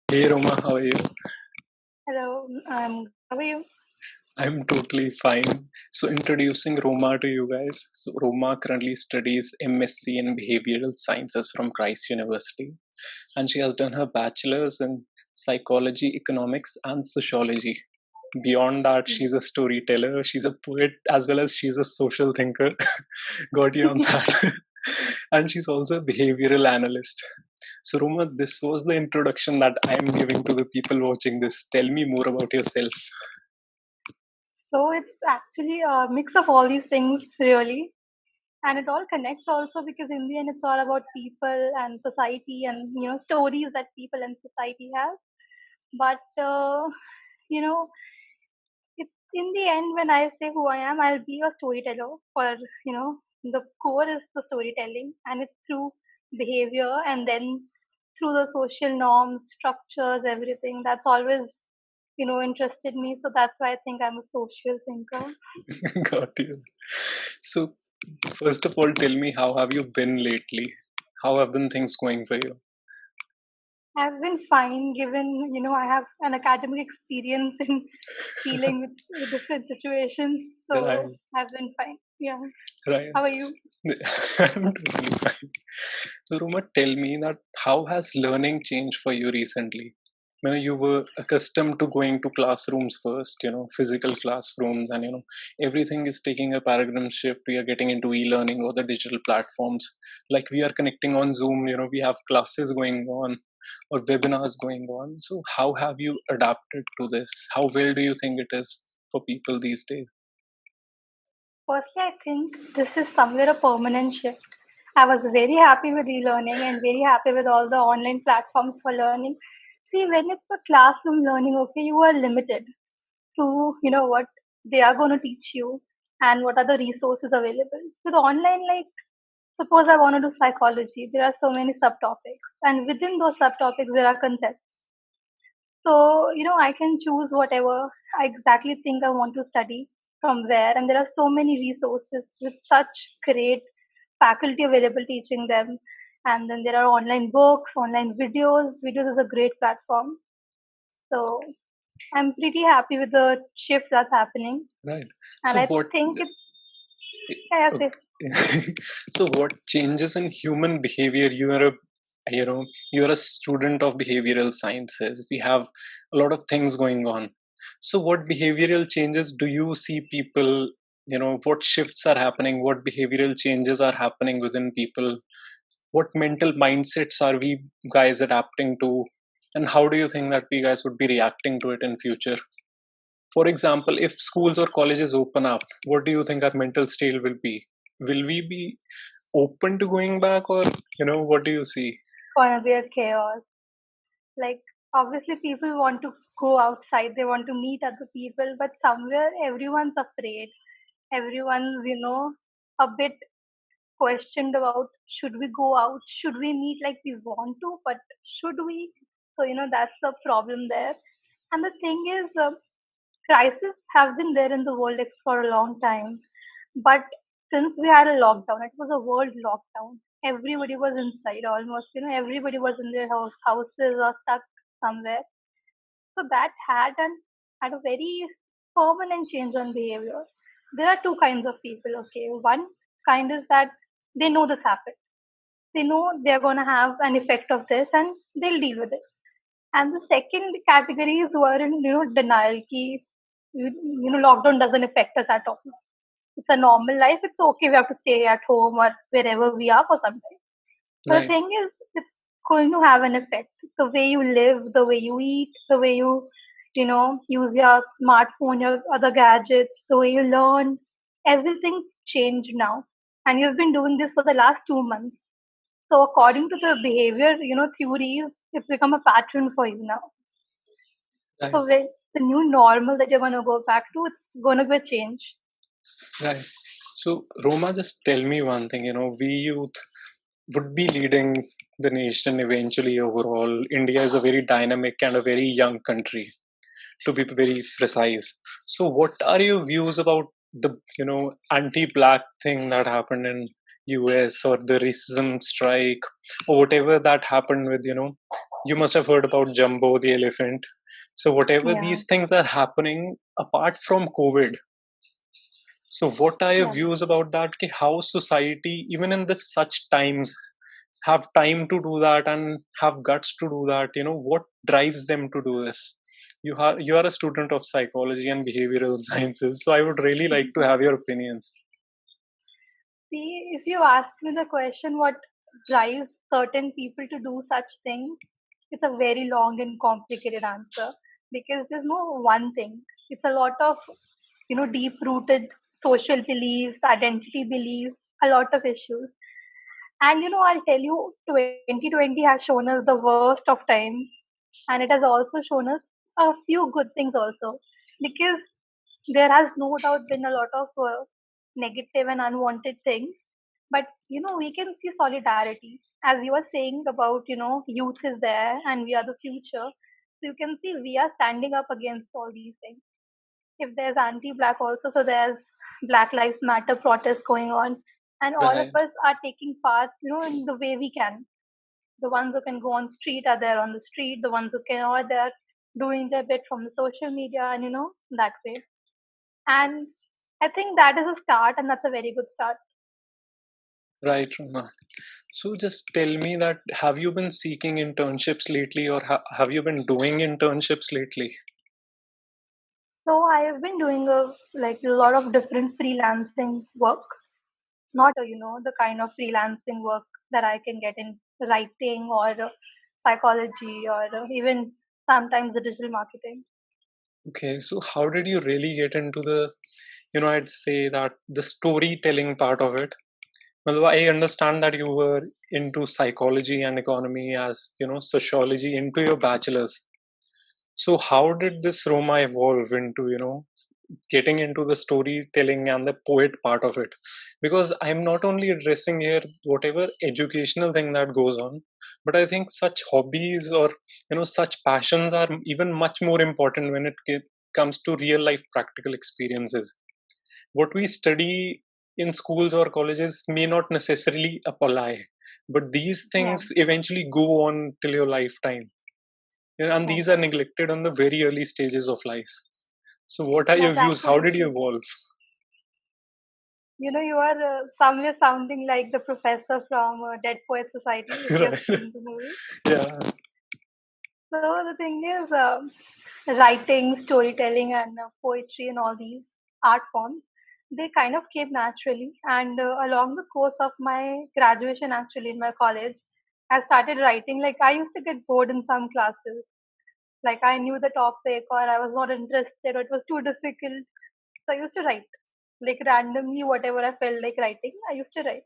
Hey Roma, how are you? Hello, how are you? I'm totally fine. So, introducing Roma to you guys. So, Roma currently studies MSc in Behavioral Sciences from Christ University, and she has done her bachelor's in psychology, economics, and sociology. Beyond that, she's a storyteller, she's a poet, as well as she's a social thinker. Got you on that. And she's also a behavioral analyst. So, Roma, this was the introduction that I'm giving to the people watching this. Tell me more about yourself. So it's actually a mix of all these things, really, and it all connects also because in the end, it's all about people and society and stories that people and society have. But you know, it's in the end when I say who I am, I'll be a storyteller. For the core is the storytelling, and it's through behavior and then through the social norms, structures, everything. That's always interested me. So that's why I think I'm a social thinker. Got you. So, first of all, tell me how have you been lately? How have been things going for you? I've been fine given, I have an academic experience in dealing with different situations. So Right, I've been fine. Yeah. right. How are you? I'm totally fine. So, Roma, tell me that how has learning changed for you recently? You were accustomed to going to classrooms first, physical classrooms, and everything is taking a paradigm shift. We are getting into e-learning or the digital platforms. Like we are connecting on Zoom, we have classes going on or webinars going on. So, how have you adapted to this? How well do you think it is for people these days? Firstly, I think this is somewhere a permanent shift. I was very happy with e-learning and very happy with all the online platforms for learning. See, when it's a classroom learning, okay, you are limited to, what they are going to teach you and what are the resources available. With online, like, suppose I want to do psychology, there are so many subtopics, and within those subtopics, there are concepts. So, I can choose whatever I exactly think I want to study from where. And there are so many resources with such great faculty available teaching them. And then there are online books, online videos. Videos is a great platform. So I'm pretty happy with the shift that's happening. Right. And So, I what think it's, yeah, Okay. So what changes in human behavior? You know, you are a student of behavioral sciences. We have a lot of things going on. So what behavioral changes do you see people, what shifts are happening? What behavioral changes are happening within people? What mental mindsets are we guys adapting to? And how do you think that we guys would be reacting to it in future? For example, if schools or colleges open up, what do you think our mental state will be? Will we be open to going back, or what do you see? gonna be a chaos. Like, obviously, people want to go outside, they want to meet other people, but somewhere everyone's afraid. Everyone's, a bit questioned about should we go out, should we meet, like we want to, but should we? So that's the problem there. And the thing is, crises have been there in the world, like, for a long time, but since we had a lockdown, it was a world lockdown, everybody was inside almost, everybody was in their houses or stuck somewhere. So that had a very permanent change on behavior. There are two kinds of people. Okay, one kind is that they know this happened. They know they're going to have an effect of this and they'll deal with it. And the second category is who are in denial. Ki, lockdown doesn't affect us at all. It's a normal life. It's okay. We have to stay at home or wherever we are for some time. The Right, thing is, it's going to have an effect. The way you live, the way you eat, the way you use your smartphone, your other gadgets, the way you learn, everything's changed now. And you've been doing this for the last 2 months. So according to the behavior, theories, it's become a pattern for you now. right, So when the new normal that you're going to go back to, it's going to be a change. right. So, Roma, just tell me one thing. We youth would be leading the nation eventually overall. India is a very dynamic and a very young country, to be very precise. So, what are your views about the anti-black thing that happened in US, or the racism strike, or whatever that happened with You must have heard about Jumbo the elephant. So whatever Yeah, these things are happening apart from COVID, so what are your yeah. views about that? Ki how society, even in this such times, have time to do that and have guts to do that? What drives them to do this? You are a student of psychology and behavioral sciences, so I would really like to have your opinions. See, if you ask me the question, what drives certain people to do such things, it's a very long and complicated answer because there's no one thing. It's a lot of, deep rooted social beliefs, identity beliefs, a lot of issues. And, I'll tell you, 2020 has shown us the worst of times, and it has also shown us a few good things also because there has no doubt been a lot of negative and unwanted things, but we can see solidarity as you were saying about youth is there and we are the future, so you can see we are standing up against all these things. If there's anti-black also, so there's Black Lives Matter protests going on, and all of Right. us are taking part in the way we can. The ones who can go on street are there on the street, the ones who cannot, they're doing their bit from the social media, and that way. And I think that is a start, and that's a very good start. Right, Roma. So just tell me that have you been seeking internships lately, or have you been doing internships lately? So I have been doing a lot of different freelancing work, not the kind of freelancing work that I can get in writing or psychology or even sometimes the digital marketing. Okay, so how did you really get into I'd say that the storytelling part of it? Well, I understand that you were into psychology and economy as, sociology into your bachelor's. So how did this Roma evolve into, getting into the storytelling and the poet part of it? Because I'm not only addressing here whatever educational thing that goes on, but I think such hobbies or, such passions are even much more important when it comes to real life practical experiences. What we study in schools or colleges may not necessarily apply, but these Yeah, things eventually go on till your lifetime. And yeah, these are neglected on the very early stages of life. So, what are your that's views? How actually did you true. evolve? You are somewhere sounding like the professor from Dead Poet Society, if you have Right. seen the movie. Yeah. So the thing is, writing, storytelling, and poetry, and all these art forms, they kind of came naturally. And along the course of my graduation, actually in my college, I started writing. Like I used to get bored in some classes. Like I knew the topic, or I was not interested, or it was too difficult. So I used to write, like randomly, whatever I felt like writing, I used to write.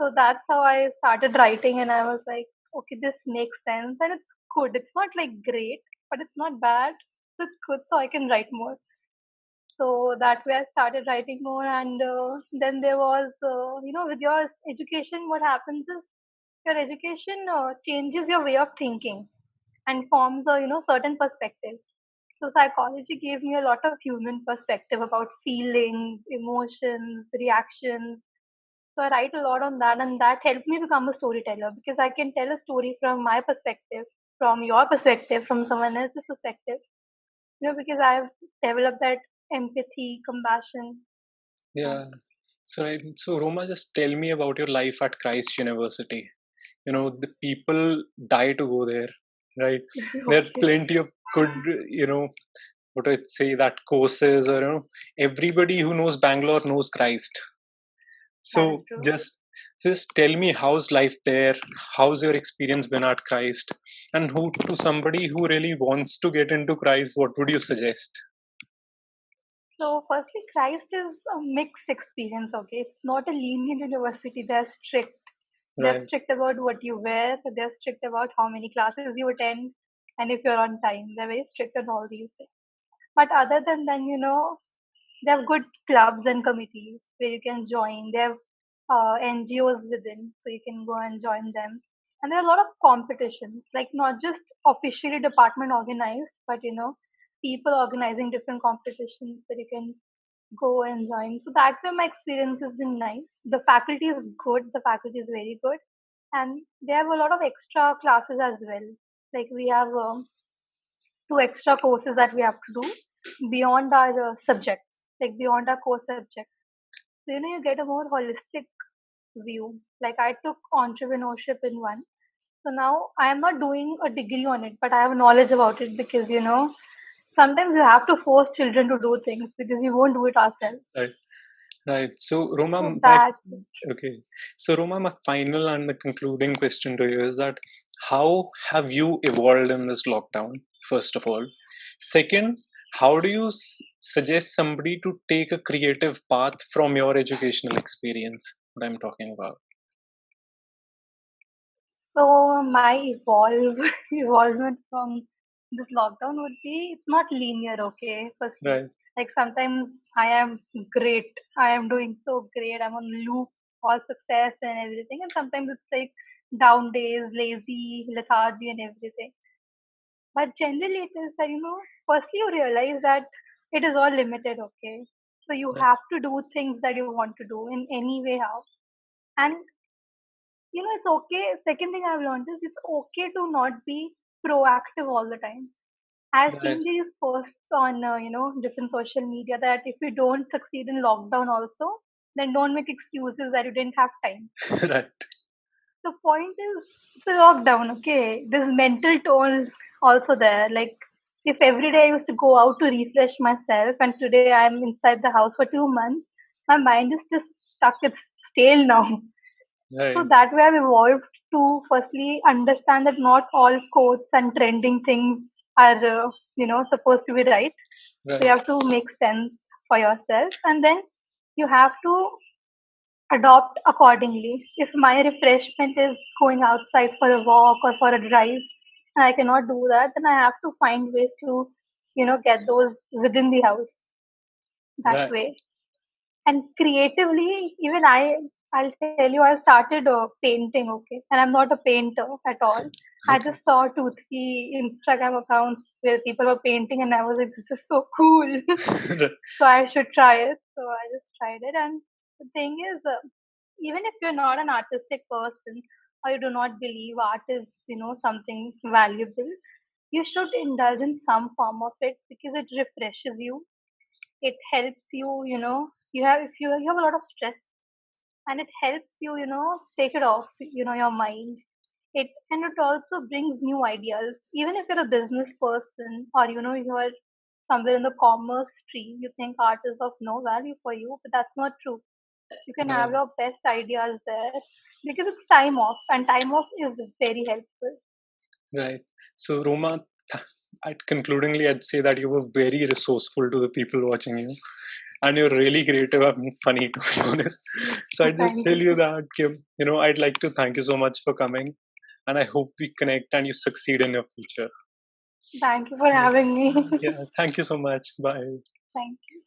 So that's how I started writing, and I was like, okay, this makes sense, and it's good. It's not like great, but it's not bad. So it's good, so I can write more. So that way I started writing more, and then there was, with your education, what happens is your education changes your way of thinking and forms a certain perspectives. So psychology gave me a lot of human perspective about feelings, emotions, reactions, so I write a lot on that, and that helped me become a storyteller because I can tell a story from my perspective, from your perspective, from someone else's perspective. Because I've developed that empathy, compassion. Yeah. So, Roma, just tell me about your life at Christ University. The people die to go there, right? There are Okay, plenty of good, what do I say, that courses, or, everybody who knows Bangalore knows Christ. that is So true. just tell me how's life there, how's your experience been at Christ, and who to somebody who really wants to get into Christ, what would you suggest? So, firstly, Christ is a mixed experience. Okay, it's not a lenient university. They're strict. They're Right. strict about what you wear. They're strict about how many classes you attend, and if you're on time. They're very strict on all these things. But other than that, they have good clubs and committees where you can join. They have NGOs within, so you can go and join them. And there are a lot of competitions, like not just officially department organized, but people organizing different competitions that you can go and join. So that's where my experience has been nice. The faculty is good. The faculty is very good, and they have a lot of extra classes as well. Like we have 2 extra courses that we have to do beyond our subjects, like beyond our core subjects. So you get a more holistic view. Like I took entrepreneurship in one. So now I am not doing a degree on it, but I have knowledge about it because sometimes you have to force children to do things because you won't do it ourselves. Right. Right. So Roma, So my that okay. So Roma, my final and the concluding question to you is that how have you evolved in this lockdown? First of all, second, how do you suggest somebody to take a creative path from your educational experience? What I'm talking about. so my evolvement from this lockdown would be it's not linear, okay? Firstly, Right. like sometimes I am great, I am doing so great, I'm on loop, all success and everything, and sometimes it's like down days, lazy, lethargy, and everything. But generally, it is that firstly you realize that it is all limited, okay? So you Right. have to do things that you want to do in any way how, and it's okay. Second thing I've learned is it's okay to not be proactive all the time. I've Right. seen these posts on, different social media that if you don't succeed in lockdown also, then don't make excuses that you didn't have time. Right. The point is, it's a lockdown, okay? There's mental toll also there. Like, if every day I used to go out to refresh myself, and today I'm inside the house for 2 months, my mind is just stuck. It's stale now. So Right. that way I've evolved to firstly understand that not all quotes and trending things are, supposed to be right. So you Right. have to make sense for yourself, and then you have to adopt accordingly. If my refreshment is going outside for a walk or for a drive, and I cannot do that, then I have to find ways to, get those within the house that Right. way. And creatively, even I'll tell you, I started painting, okay, and I'm not a painter at all. I Okay. just saw 2 3 Instagram accounts where people were painting, and I was like, this is so cool. Right. So I should try it. So I just tried it, and the thing is, even if you're not an artistic person or you do not believe art is, something valuable, you should indulge in some form of it because it refreshes you. It helps you, you have if you have a lot of stress, and it helps you, take it off, your mind. It also brings new ideas. Even if you're a business person or you're somewhere in the commerce stream, you think art is of no value for you, but that's not true. You can have Right. your best ideas there because it's time off, and time off is very helpful. Right. So Roma, at concludingly, I'd say that you were very resourceful to the people watching you, and you're really creative and funny, to be honest. So I just Thank tell you. you that, Kim, I'd like to thank you so much for coming, and I hope we connect and you succeed in your future. Thank you for Yeah. having me. Yeah. Thank you so much. Bye. Thank you.